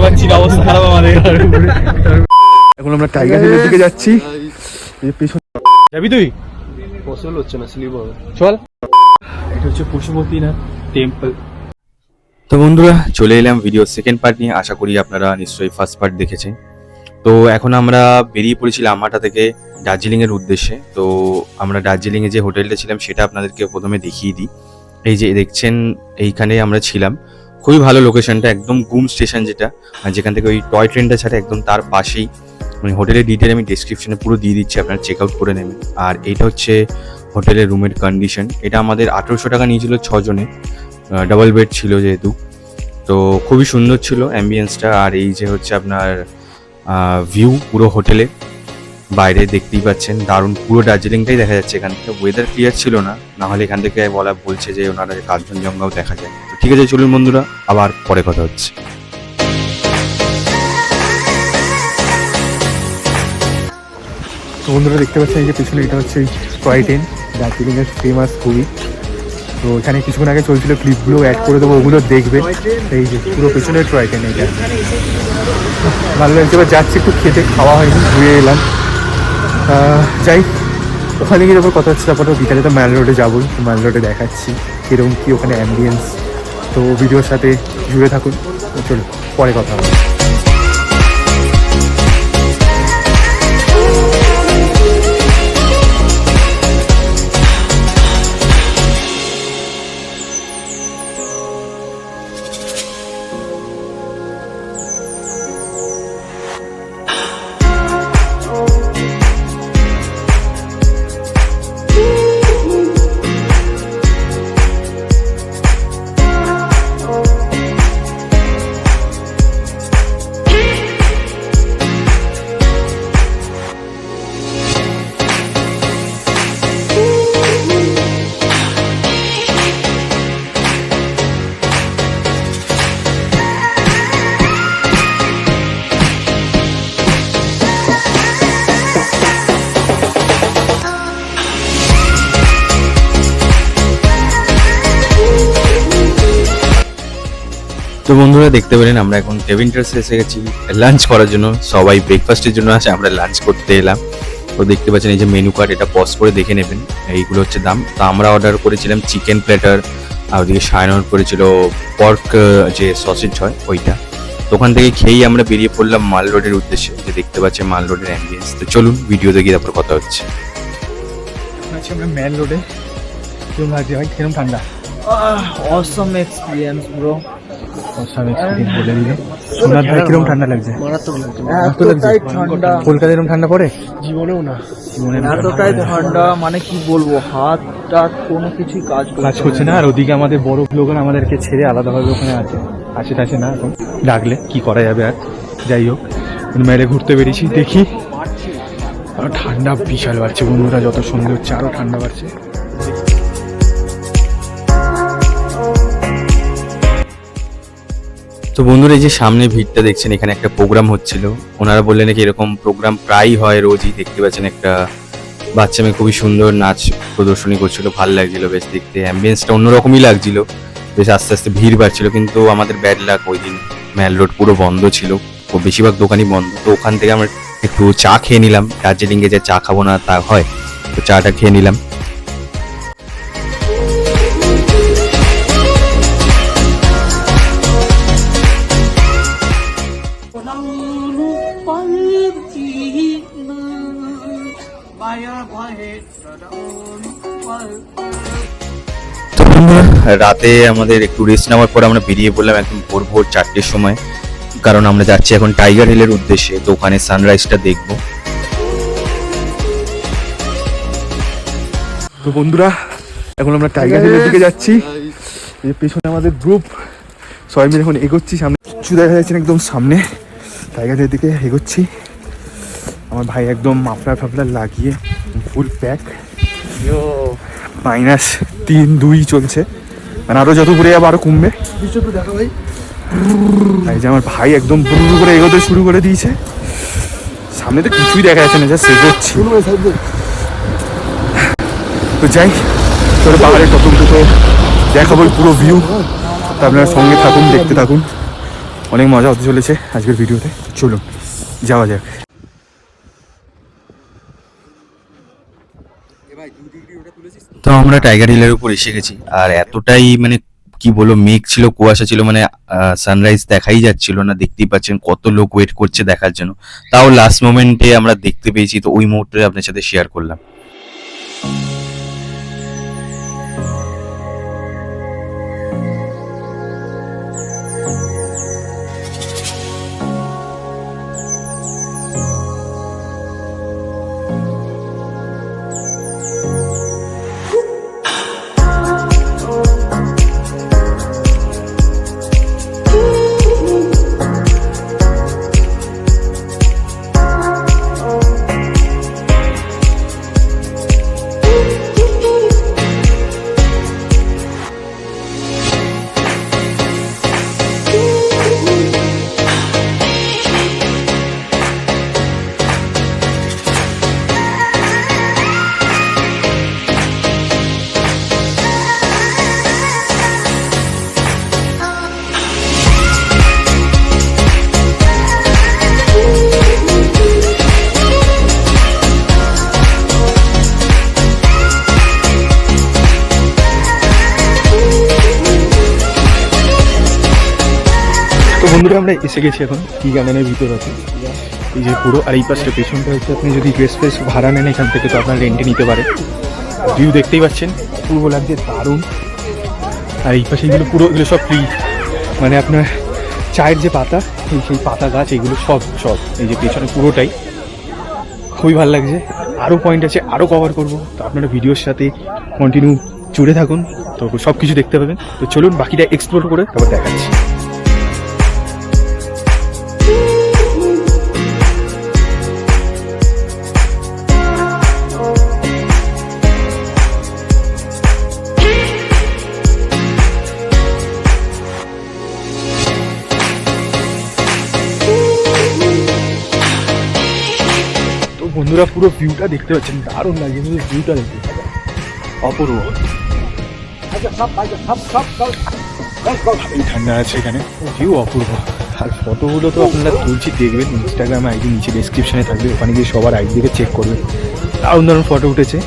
পাচ্ছি না, অবস্থা খারাপ আমাদের। এখন আমরা টাইগার হিলের দিকে যাচ্ছি। যাবি তুই? পসিবল হচ্ছে না, স্লিপ হবে। চল। এটা হচ্ছে পশুপতিনাথ টেম্পল। তো বন্ধুরা চলে এলাম ভিডিও সেকেন্ড পার্ট নিয়ে। আশা করি আপনারা নিশ্চয়ই ফার্স্ট পার্ট দেখেছেন। তো এখন আমরা বেরিয়ে পড়েছিলাম আমাটা থেকে দার্জিলিংয়ের উদ্দেশ্যে। তো আমরা দার্জিলিংয়ে যে হোটেলটা ছিলাম সেটা আপনাদেরকে প্রথমে দেখিয়ে দিই। এই যে দেখছেন এইখানে আমরা ছিলাম, খুবই ভালো লোকেশনটা, একদম গুম স্টেশন যেটা, যেখান থেকে ওই টয় ট্রেনটা ছাড়ে একদম তার পাশেই। মানে হোটেলের ডিটেল আমি ডেসক্রিপশনে পুরো দিয়ে দিচ্ছি, আপনারা চেক আউট করে নেবেন। আর এইটা হচ্ছে হোটেলের রুমের কন্ডিশন। এটা আমাদের 1800 টাকা নিয়েছিল 6 জনে, ডাবল বেড ছিল যেহেতু। তো খুবই সুন্দর ছিল অ্যাম্বিয়েন্সটা। আর এই যে হচ্ছে আপনার ভিউ পুরো হোটেলে বাইরে দেখতেই পাচ্ছেন, দারুণ পুরো দার্জিলিংটাই দেখা যাচ্ছে এখান থেকে। ওয়েদার ক্লিয়ার ছিল না, নাহলে এখান থেকে বলছে যে ওনারা কাঞ্চনজঙ্ঘাও দেখা যায়। তো ঠিক আছে চলুন বন্ধুরা, আবার পরে কথা হচ্ছে। তো বন্ধুরা দেখতে পাচ্ছেন এই যে পিছনে, এটা হচ্ছে টয় ট্রেন, দার্জিলিংয়ের ফেমাস খুবই। তো এখানে কিছুক্ষণ আগে চলছিল, ক্লিপগুলো অ্যাড করে দেবো, ওগুলো দেখবেন। এই যে পুরো পেছনের টয় ট্রেন এইটা ভালো লাগছে। এবার যাচ্ছি, একটু খেতে খাওয়া হয়নি, ঘুরে এলাম। যাই, ওখানে গিয়ে তারপর কথা হচ্ছে। তারপরে বিকালে তো ম্যাল রোডে যাবোই, ম্যাল রোডে দেখাচ্ছি কীরকম কী ওখানে অ্যাম্বিয়েন্স। তো ভিডিওর সাথে জুড়ে থাকুন। চলো পরে কথা হবে। তো বন্ধুরা দেখতে পেলেন আমরা এখন কেভিন ট্রাসে এসে গেছি লাঞ্চ করার জন্য। সবাই ব্রেকফাস্টের জন্য আসে, আমরা লাঞ্চ করতে এলাম। তো দেখতে পাচ্ছেন এই যে মেনু কার্ড, এটা পজ করে দেখে নেবেন, এইগুলো হচ্ছে দাম। তো আমরা অর্ডার করেছিলাম চিকেন প্ল্যাটার, আর ওদিকে সায়ন করেছিল পর্ক যে সসেজ হয় ওইটা। তো ওখান থেকে খেয়েই আমরা বেরিয়ে পড়লাম মাল রোডের উদ্দেশ্যে, যে দেখতে পাচ্ছেন মাল রোডের অ্যাম্বিয়েন্স। তো চলুন ভিডিও দেখি, তারপর কথা হচ্ছে। আচ্ছা, আমরা ম্যাল রোডে। কিরম লাগছে ভাই, কিরম ঠান্ডা? অসম এক্সপিরিয়েন্স ব্রো। বলে দিলে সোনার ভাই কিরম ঠান্ডা লাগছে? এতটাই ঠান্ডা, কলকাতায় এরকম ঠান্ডা পড়ে জীবনেও না। এতটাই ঠান্ডা, মানে কি বলবো, হাত টাত কোনো কিছুই কাজ করছে না। আর ওদিকে আমাদের বড় লোকজন আমাদেরকে ছেড়ে আলাদাভাবে ওখানে আসে টাসে না, এখন ডাকলে কি করা যাবে। আর যাই হোক, মেলে ঘুরতে বেরিয়েছি, দেখি। আর ঠান্ডা বিশাল বাড়ছে বন্ধুরা, যত সন্ধে হচ্ছে আরো ঠান্ডা বাড়ছে। তো বন্ধুরা এই যে সামনে ভিড়টা দেখছেন, এখানে একটা প্রোগ্রাম হচ্ছিল। ওনারা বললেন নাকি এরকম প্রোগ্রাম প্রায়ই হয় রোজই। দেখতে পাচ্ছেন একটা বাচ্চা মেয়ে খুবই সুন্দর নাচ প্রদর্শনী করছিল, ভালো লাগছিল বেশ দেখতে। অ্যাম্বিয়েন্সটা অন্যরকমই লাগছিল, বেশ আস্তে আস্তে ভিড় বাড়ছিল। কিন্তু আমাদের ব্যাড লাক, ওই দিন ম্যাল রোড পুরো বন্ধ ছিল, ও বেশিরভাগ দোকানই বন্ধ। তো ওখান থেকে আমরা একটু চা খেয়ে নিলাম। দার্জিলিংয়ে যে চা খাবো না তা হয়, তো চাটা খেয়ে নিলাম। তো রাতে আমাদের একটু রেস্ট নেওয়ার পর আমরা বেরিয়ে পড়লাম একদম ভোর 4টের সময়, কারণ আমরা যাচ্ছি এখন টাইগার হিলের উদ্দেশ্যে। তো ওখানে সানরাইজটা দেখবো। তো বন্ধুরা এখন আমরা টাইগার হিলের দিকে যাচ্ছি। এই পেছনে আমাদের গ্রুপ সবাই মিলে এখন এগোচ্ছি। সামনে কিছু দেখা যাচ্ছে না, একদম সামনে টাইগার হিলের দিকে এগোচ্ছি। আমার ভাই একদম মাফলার লাগিয়ে ফুল প্যাক, -3-2 চলছে, মানে আরো যত ঘুরে যাবো আরো কমবে। দেখা ভাই, এই যে আমার ভাই একদম বুড়ু করে এগোতে শুরু করে দিয়েছে। সামনে তো কিছুই দেখা যাচ্ছে না, যা সেগোচ্ছি। তো যাই, তোর পাহাড়ের টপক দুটো দেখাবো পুরো ভিউ। তো আপনারা সঙ্গে থাকুন, দেখতে থাকুন। অনেক মজা হতে চলেছে আজকের ভিডিওতে। চলুন যাওয়া যাক। তো আমরা টাইগার হিলের উপর এসে গেছি, আর এতটাই মানে কি বলবো, মেঘ ছিল, কুয়াশা ছিল, মানে সানরাইজ দেখাই যাচ্ছিল না। দেখতেই পাচ্ছেন কত লোক ওয়েট করছে দেখার জন্য, তাও লাস্ট মোমেন্টে আমরা দেখতে পেয়েছি। তো ওই মুহূর্তে আপনার সাথে শেয়ার করলাম। বন্ধুরা আমরা এসে গেছি এখন টি গার্ডেনের ভিতর আছে, এই যে পুরো। আর এই পাশটা পেছনটা হচ্ছে, আপনি যদি ড্রেস ফ্রেস ভাড়া নেন এখান থেকে তো আপনার রেন্টে নিতে পারেন। ভিউ দেখতেই পাচ্ছেন, পূর্ব লাগছে দারুণ। আর এই পাশে এগুলো পুরো, এগুলো সব ফ্রি, মানে আপনার চায়ের যে পাতা, সেই পাতা গাছ, এইগুলো সব এই যে পেছনে পুরোটাই। খুবই ভালো লাগছে। আরও পয়েন্ট আছে, আরও কভার করব, তো আপনারা ভিডিওর সাথে কন্টিনিউ জুড়ে থাকুন, তো সব কিছু দেখতে পাবেন। তো চলুন বাকিটা এক্সপ্লোর করে তারপর দেখাচ্ছি। বন্ধুরা পুরো ভিউটা দেখতে পাচ্ছেন, দারুণ লাগে, কিন্তু ভিউটা দেখতে অপূর্ব। ঠান্ডা আছে এখানে, ভিউ অপূর্ব। আর ফটোগুলো তো আপনারা তুলছি, দেখবেন ইনস্টাগ্রাম আইডি নিচে ডেসক্রিপশনে থাকবে, ওখানে গিয়ে সবার আইডি দেখে চেক করবেন। দারুণ দারুণ ফটো উঠেছে,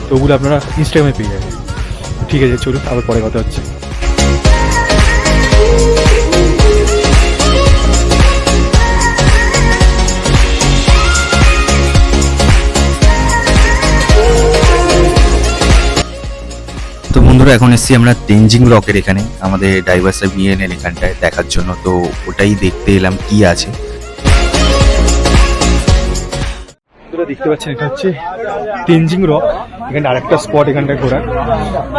তো ওগুলো আপনারা ইনস্টাগ্রামে পেয়ে যাবেন। ঠিক আছে, চলুন আবার পরে কথা হচ্ছে। তো বন্ধুরা এখন এসেছি আমরা তেনজিং রকের এখানে, আমাদের ডাইভার্সার নিয়ে এলেন এখানটায় দেখার জন্য। তো ওটাই দেখতে এলাম কি আছে। দেখতে পাচ্ছেন এটা হচ্ছে তেনজিং রক, এখানে আরেকটা স্পট এখানটায় ঘোরার।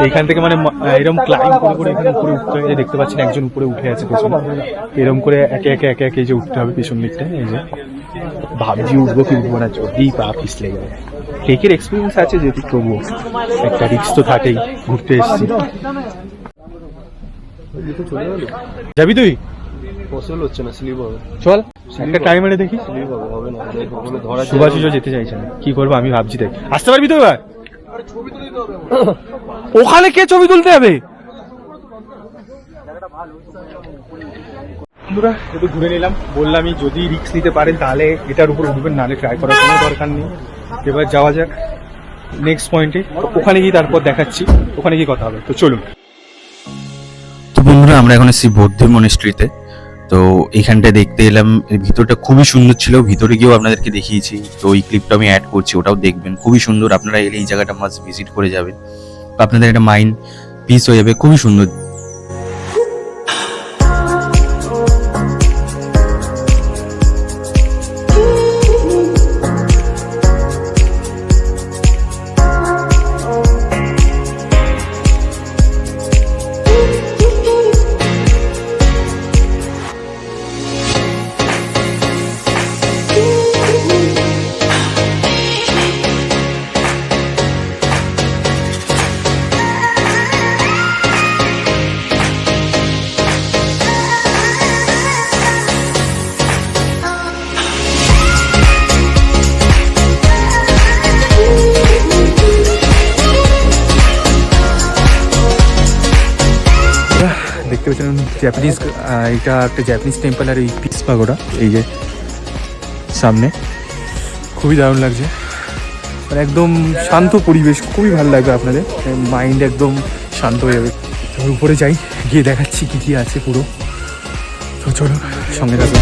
এইখান থেকে মানে এরকম ক্লাইম্ব করে করে এখানে উপরে উঠতে হয়। দেখতে পাচ্ছেন একজন উপরে উঠে আছে পেছনে, এরকম করে একে একে যে উঠতে হবে পেছন দিকটা। এই যে ভাবছি উঠবো কি উঠবো না, যদি পা পিছলে যাবে। ট্রেকের এক্সপিরিয়েন্স আছে যেহেতু, তবুও একটা রিস্ক তো থাকেই, ঘুরতে এসেছি। যাবি তুই? পসিবল হচ্ছে না, স্লিপ হবে। চল একটা টাইম এনে দেখি। স্লিপ হবে না, ওখানে ধরা সুভাষিসও যেতে চাইছে না, কি করবো আমি ভাবছি। দেখ আসতে পারবি তো এবার? ওখানে কে ছবি তুলতে হবে? বন্ধুরা একটু ঘুরে নিলাম, বললামই যদি রিস্ক নিতে পারেন তাহলে এটার উপর উঠবেন, নাহলে ট্রাই করার কোনো দরকার নেই। এবার যাওয়া যাক নেক্সট পয়েন্টে, ওখানে গিয়ে তারপর দেখাচ্ছি, ওখানে গিয়ে কথা হবে। তো চলুন। তো বন্ধুরা আমরা এখন এসেছি বৌদ্ধ মনিস্ট্রিতে। তো এইখানটায় দেখতে এলাম, এর ভিতরটা খুবই সুন্দর ছিল, ভিতরে গিয়েও আপনাদেরকে দেখিয়েছি। তো ওই ক্লিপটা আমি অ্যাড করছি, ওটাও দেখবেন, খুবই সুন্দর। আপনারা এলে এই জায়গাটা মাস্ট ভিজিট করে যাবেন, তো আপনাদের একটা মাইন্ড পিস হয়ে যাবে, খুবই সুন্দর। জাপানিজ, এটা একটা জাপানিজ টেম্পল আর এই পিস পাগোড়া এই যে সামনে, খুবই দারুণ লাগছে। মানে একদম শান্ত পরিবেশ, খুবই ভালো লাগবে আপনাদের, মাইন্ড একদম শান্ত হয়ে যাবে। উপরে যাই, গিয়ে দেখাচ্ছি কী কী আছে পুরো। তো চলো সঙ্গে থাকুন।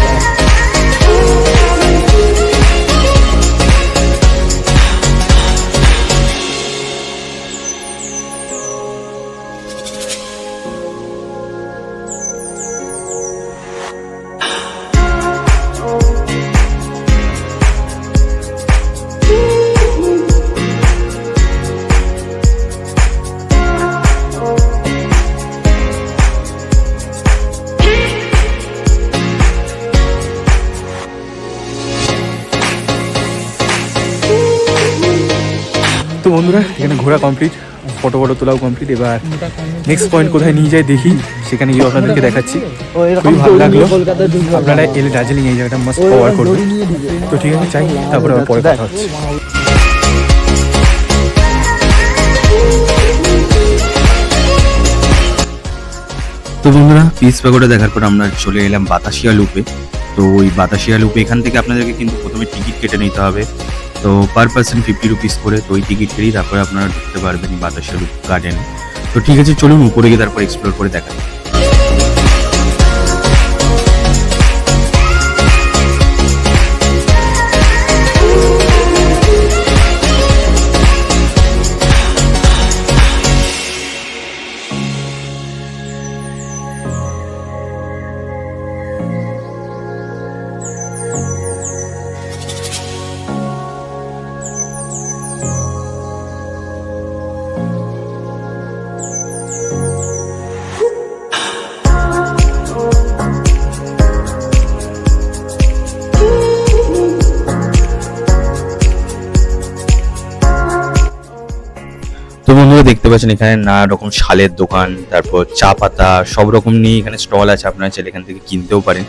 তো বন্ধুরা এখানে ঘোরা কমপ্লিট, ফটো তোলাও কমপ্লিট। এবার নেক্সট পয়েন্ট কোথায় নিয়ে যায় দেখি, সেখানে গিয়ে আপনাদেরকে দেখাচ্ছি। খুবই ভালো লাগলো, আপনারা এলে দার্জিলিং এই জায়গাটা মাস্ট কভার করবেন। তো ঠিক আছে, চাই তারপরে আবার পরে কথা হচ্ছে। তো বন্ধুরা পিস পাগোড়া দেখার পর আমরা চলে এলাম বাতাসিয়া লুপে। তো ওই বাতাসিয়া লুপে এখান থেকে আপনাদেরকে কিন্তু প্রথমে টিকিট কেটে নিতে হবে। তো পার পার্সন 50 রুপিস করে। তো ওই টিকিট কেটেই তারপরে আপনারা ঢুকতে পারবেন এই বাতাসিয়া লুপ গার্ডেনে। তো ঠিক আছে, চলুন উপরে গিয়ে তারপর এক্সপ্লোর করে দেখা যাবে। তো বন্ধুরা দেখতে পাচ্ছেন এখানে নানা রকম শালের দোকান, তারপর চা পাতা সব রকম নিয়ে এখানে স্টল আছে। আপনারা চাইলে এখান থেকে কিনতেও পারেন।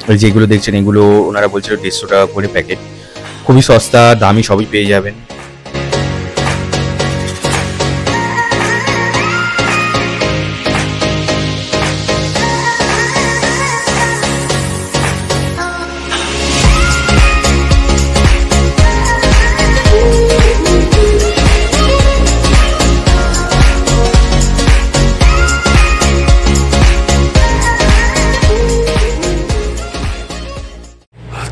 আর যেগুলো দেখছেন এগুলো ওনারা বলছিল 150 টাকা করে প্যাকেট, খুবই সস্তা, দামি সবই পেয়ে যাবেন।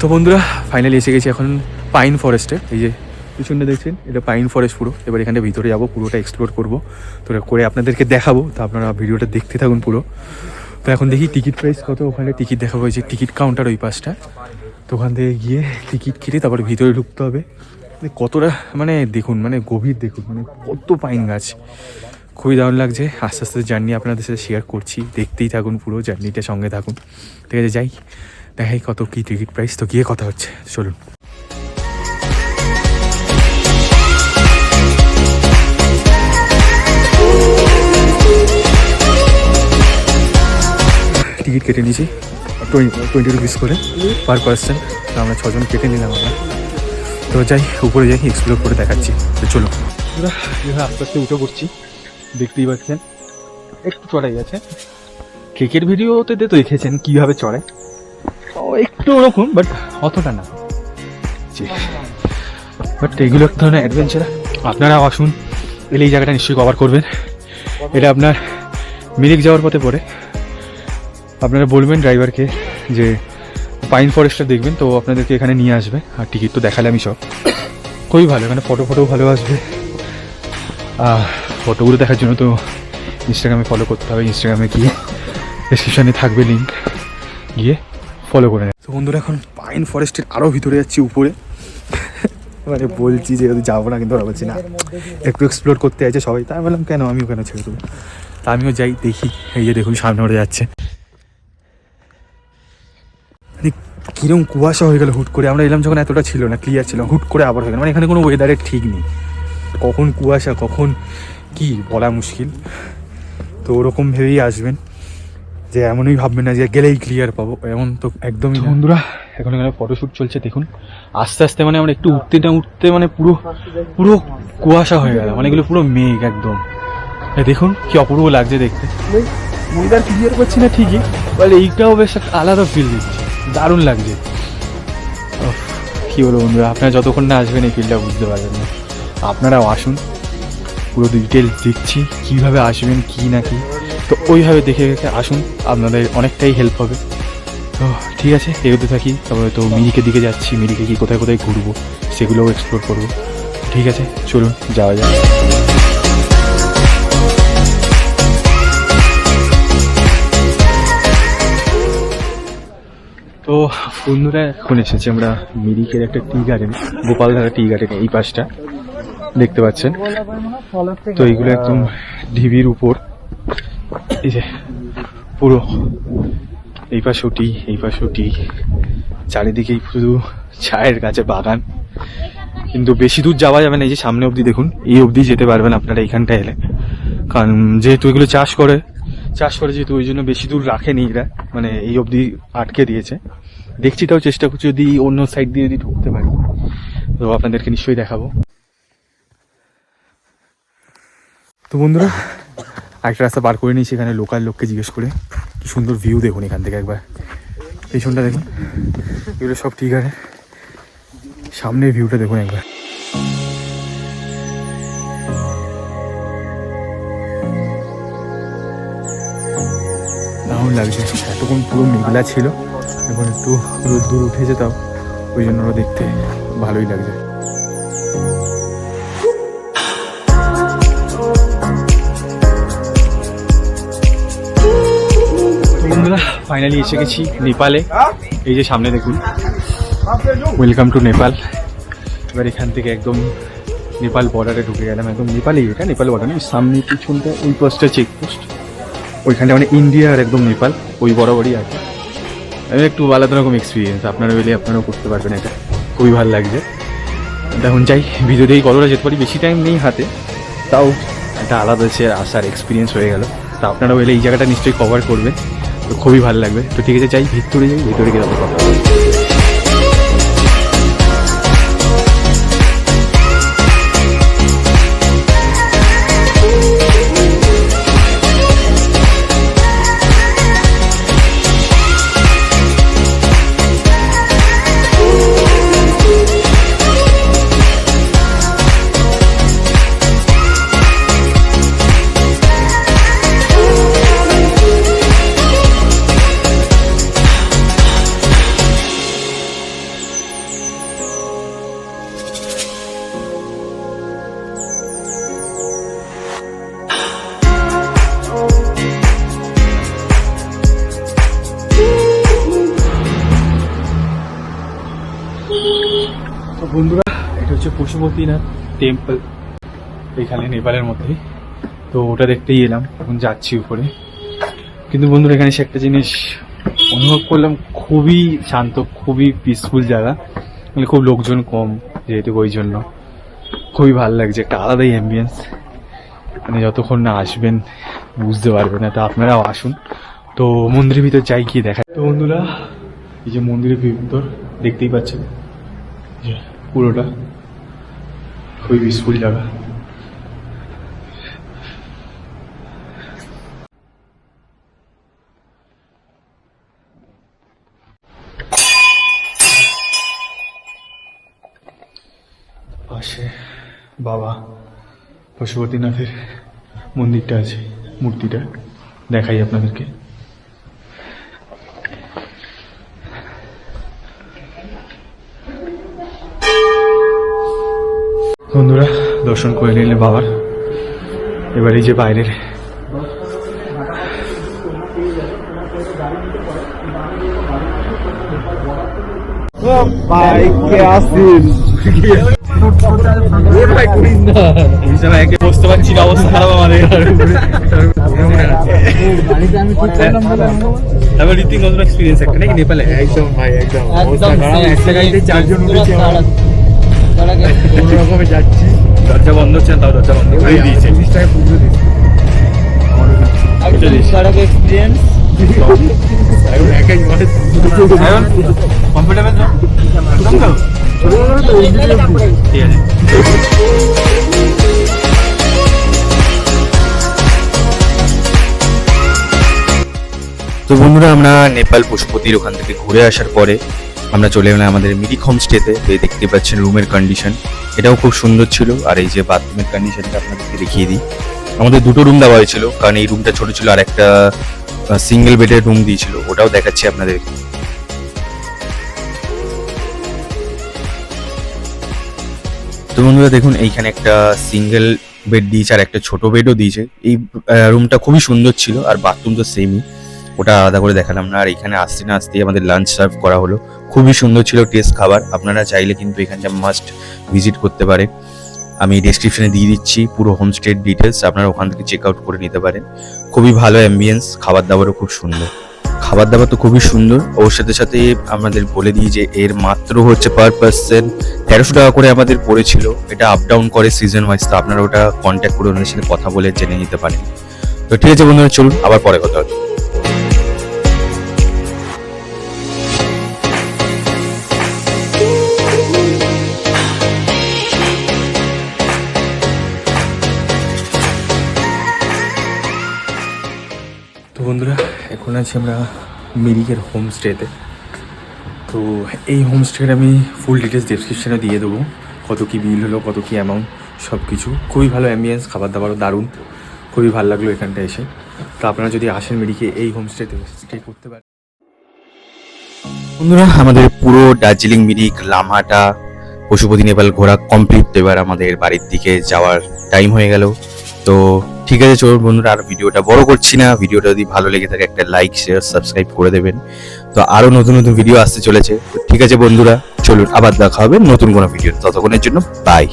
তো বন্ধুরা ফাইনালি এসে গেছি এখন পাইন ফরেস্টে। এই যে পিছনটা দেখছেন, এটা পাইন ফরেস্ট পুরো। এবার এখানে ভিতরে যাবো, পুরোটা এক্সপ্লোর করবো, তো করে আপনাদেরকে দেখাবো। তো আপনারা ভিডিওটা দেখতে থাকুন পুরো। তো এখন দেখি টিকিট প্রাইস কত। ওখানে টিকিট দেখাবো, যে টিকিট কাউন্টার ওই পাশটা। তো ওখান থেকে গিয়ে টিকিট কেটে তারপরে ভিতরে ঢুকতে হবে। কতটা মানে দেখুন, মানে গভীর দেখুন, মানে কত পাইন গাছ, খুবই দারুণ লাগছে। আস্তে আস্তে জার্নি আপনাদের সাথে শেয়ার করছি, দেখতেই থাকুন পুরো জার্নিটা, সঙ্গে থাকুন। ঠিক আছে, যাই দেখাই কত কী টিকিট প্রাইস। তো গিয়ে কথা হচ্ছে, চলুন। টিকিট কেটে নিয়েছি 20 রুপিস করে পার পার্সন। তো আমরা 6 জন কেটে নিলাম আমরা। তো যাই উপরে যাই, এক্সপ্লোর করে দেখাচ্ছি। তো চলো আস্তে আস্তে উঠে পড়ছি, দেখতেই পাচ্ছেন একটু চড়াই গেছে। কেকের ভিডিওতে তো দেখেছেন কীভাবে চড়ে, একটু ওরকম, বাট অতটা না। বাট এগুলো এক ধরনের অ্যাডভেঞ্চার। আপনারা আসুন, এলে এই জায়গাটা নিশ্চয়ই কভার করবেন। এটা আপনার মিরিক যাওয়ার পথে পড়ে। আপনারা বলবেন ড্রাইভারকে যে পাইন ফরেস্টটা দেখবেন, তো আপনাদেরকে এখানে নিয়ে আসবে। আর টিকিট তো দেখালে আমি সব, খুবই ভালো। এখানে ফটো ভালো আসবে। ফটোগুলো দেখার জন্য তো ইনস্টাগ্রামে ফলো করতে হবে। ইনস্টাগ্রামে গিয়ে ডেসক্রিপশানে থাকবে লিঙ্ক, গিয়ে ফলো করে নেয়। তো বন্ধুরা এখন পাইন ফরেস্টের আরও ভিতরে যাচ্ছি, উপরে। মানে বলছি যে যাবো না, কিন্তু ওরা বলছি না, একটু এক্সপ্লোর করতে আছে সবাই। তাই বললাম কেন, আমিও কেন ছেড়ে দেবো। তা আমিও যাই, দেখি। এই যে দেখুন সামনে ওরা যাচ্ছে, মানে কিরম কুয়াশা হয়ে গেল হুট করে। আমরা এলাম যখন এতটা ছিল না, ক্লিয়ার ছিল, হুট করে আবার হয়ে গেল। মানে এখানে কোনো ওয়েদারের ঠিক নেই, কখন কুয়াশা কখন কি বলা মুশকিল। তো ওরকম ভেবেই আসবেন, যে এমনই ভাববেন না যে গেলেই ক্লিয়ার পাবো, এমন তো একদমই। বন্ধুরা এখন এখানে ফটোশ্যুট চলছে, দেখুন আস্তে আস্তে মানে আমরা একটু উঠতে মানে পুরো পুরো কুয়াশা হয়ে গেল। মানে এগুলো পুরো মেঘ একদম। দেখুন কি অপূর্ব লাগছে দেখতে। ওয়েদার ক্লিয়ার করছি না ঠিকই, বলে এইটাও বেশ একটা আলাদা ফিল দিচ্ছে, দারুণ লাগছে। কী বলবো বন্ধুরা, আপনারা যতক্ষণ না আসবেন এই ফিলটা বুঝতে পারবেন না। আপনারাও আসুন, পুরো ডিটেলস দিচ্ছি কীভাবে আসবেন কী না কি, তো ওইভাবে দেখে দেখে আসুন, আপনাদের অনেকটাই হেল্প হবে। তো ঠিক আছে, এগোতে থাকি। তারপরে তো মিরিকের দিকে যাচ্ছি, মিরিকে কি কোথায় কোথায় ঘুরবো সেগুলোও এক্সপ্লোর করবো। ঠিক আছে, চলুন যাওয়া যাক। তো বন্ধুরা এখন এসেছি আমরা মিরিকের একটা tea garden, Gopaldhara tea garden, এই পাশটা দেখতে পাচ্ছেন। তো এইগুলো একদম ঢিবির উপর, এই যে পুরো এই পাশেও টি, এই পাশেও টি, চারিদিকেই শুধু চায়ের গাছে বাগান। কিন্তু বেশি দূর যাওয়া যাবে না, এই যে সামনে অবধি দেখুন, এই অবধি যেতে পারবেন আপনারা এইখানটায় এলে। কারণ যেহেতু এগুলো চাষ করে যেহেতু ওই জন্য বেশি দূর রাখেনি এরা, মানে এই অবধি আটকে দিয়েছে। দেখছি, তাও চেষ্টা করছি যদি অন্য সাইড দিয়ে যদি ঢুকতে পারি তো আপনাদেরকে নিশ্চয়ই দেখাবো। তো বন্ধুরা একটা রাস্তা পার করে নিয়েছি, এখানে লোকাল লোককে জিজ্ঞেস করে। কি সুন্দর ভিউ দেখুন এখান থেকে, একবার পেছনটা দেখুন, এগুলো সব ঠিক আছে। সামনের ভিউটা দেখুন একবার, দারুণ লাগছে। এতক্ষণ পুরো মেঘলা ছিল, এখন একটু রোদ্দুর উঠেছে, তাও ওই জন্য ওরা দেখতে ভালোই লাগছে। বন্ধুরা ফাইনালি এসে গেছি নেপালে। এই যে সামনে দেখুন, ওয়েলকাম টু নেপাল। এবার এখান থেকে একদম নেপাল বর্ডারে ঢুকে গেলাম, একদম নেপালেই, এটা নেপাল বর্ডার নেই, সামনে পিছনটা ওই পোস্টটা চেকপোস্ট, ওইখানটা মানে ইন্ডিয়া আর একদম নেপাল ওই বরাবরই আছে। আমি একটু আলাদা রকম এক্সপিরিয়েন্স, আপনারা এলে আপনারাও করতে পারবেন, এটা খুবই ভালো লাগছে। দেখুন যাই ভিডিও দিয়েই কতটা যেতে পারি, বেশি টাইম নেই হাতে, তাও একটা আলাদা সে আসার এক্সপিরিয়েন্স হয়ে গেল। তা আপনারাও এলে এই জায়গাটা নিশ্চয়ই কভার করবেন, তো খুবই ভালো লাগবে। তো ঠিক আছে, যাই ভিতরে যাই, ভিতরে গিয়ে কথা বলবো। তো বন্ধুরা এটা হচ্ছে পশুপতিনাথ টেম্পল, এখানে নেপালের মধ্যে। তো ওটা দেখতেই এলাম, এখন যাচ্ছি উপরে। কিন্তু বন্ধুরা এখানে এসে একটা জিনিস অনুভব করলাম, খুবই শান্ত, খুবই পিসফুল জায়গা, মানে খুব লোকজন কম যেহেতু, ওই জন্য খুবই ভালো লাগছে, একটা আলাদাই অ্যাম্বিয়েন্স। মানে যতক্ষণ না আসবেন বুঝতে পারবেন না, তো আপনারাও আসুন। তো মন্দিরের ভিতর যাই গিয়ে দেখা। তো বন্ধুরা এই যে মন্দিরের ভিতর দেখতেই পাচ্ছেন, পুরোটা খুবই পিসফুল জায়গা। পাশে বাবা পশুপতিনাথের মন্দিরটা আছে, মূর্তিটা দেখাই আপনাদেরকে। বন্ধুরা দর্শন করে নিলে বাবার। এবার এই যে বাইরের বুঝতে পারছি না, অবস্থা খারাপ আমাদের। তারপর রীতিক নতুন এক্সপিরিয়েন্স একটা নাকি নেপালে। একদম ভাই, একদম অবস্থা খারাপ। একটা গাড়িতে 4 জন উঠেছি, কোনো রকমে যাচ্ছি। দরজা বন্ধ হচ্ছে না, তাও দরজা বন্ধ করে দিয়েছে। 30 টাকা পুজো দিচ্ছি। এক্সপিরিয়েন্স এখন একাই কমফোর্টেবল না? ঠিক আছে। তো বন্ধুরা আমরা নেপাল পশুপতির ওখান থেকে ঘুরে আসার পরে আমরা চলে এলাম আমাদের মিরিক হোমস্টেতে। তো এই দেখতে পাচ্ছেন রুমের কন্ডিশন, এটাও খুব সুন্দর ছিল। আর এই যে বাথরুমের কন্ডিশনটা আপনাদেরকে দেখিয়ে দিই। আমাদের দুটো রুম দেওয়া হয়েছিল, কারণ এই রুমটা ছোট ছিল, আর একটা সিঙ্গেল বেডের রুম দিয়েছিল, ওটাও দেখাচ্ছি আপনাদের। তো বন্ধুরা দেখুন, এইখানে একটা সিঙ্গেল বেড দিয়েছে আর একটা ছোট বেডও দিয়েছে। এই রুমটা খুবই সুন্দর ছিল, আর বাথরুম তো সেমই, ওটা আলাদা করে দেখালাম না। আর এখানে আসতে না আসতেই আমাদের লাঞ্চ সার্ভ করা হলো, খুবই সুন্দর ছিল টেস্ট খাবার। আপনারা চাইলে কিন্তু এখানটা মাস্ট ভিজিট করতে পারেন। আমি ডেসক্রিপশনে দিয়ে দিচ্ছি পুরো হোমস্টের ডিটেলস, আপনারা ওখান থেকে চেক আউট করে নিতে পারেন। খুবই ভালো অ্যাম্বিয়েন্স, খাবার দাবারও খুব সুন্দর। খাবার দাবার তো খুবই সুন্দর। ওর সাথে সাথে আমাদের বলে দিই যে এর মাত্র হচ্ছে পার পার্সন 1300 টাকা করে আমাদের পড়েছিল। এটা আপ ডাউন করে সিজন ওয়াইজ, তো আপনারা ওটা কন্ট্যাক্ট করে ওনাদের সাথে কথা বলে জেনে নিতে পারেন। তো ঠিক আছে বন্ধুরা, চলুন আবার পরে কথা হবে। তো বন্ধুরা, এখন আছি আমরা মিরিকের হোমস্টেতে। তো এই হোমস্টের আমি ফুল ডিটেলস ডেসক্রিপশানে দিয়ে দেবো, কত কী বিল হলো, কত কী অ্যামাউন্ট, সব কিছু। খুবই ভালো অ্যাম্বিয়েন্স, খাবার দাবারও দারুণ, খুবই ভালো লাগলো এখানটা এসে। তো আপনারা যদি আসেন মিরিকে, এই হোমস্টেতে স্টে করতে পারেন। বন্ধুরা, আমাদের পুরো দার্জিলিং মিরিক লামহাটা পশুপতি নেপাল ঘোরা কমপ্লিট। এবার আমাদের বাড়ির দিকে যাওয়ার টাইম হয়ে গেল। তো ঠিক আছে চলুন বন্ধুরা, আর ভিডিওটা বড় করছি না। ভিডিওটা যদি ভালো লেগে থাকে একটা লাইক, শেয়ার, সাবস্ক্রাইব করে দেবেন। তো আরো নতুন নতুন ভিডিও আসতে চলেছে। তো ঠিক আছে বন্ধুরা, চলুন আবার দেখা হবে নতুন কোনো ভিডিও। ততক্ষণের জন্য বাই।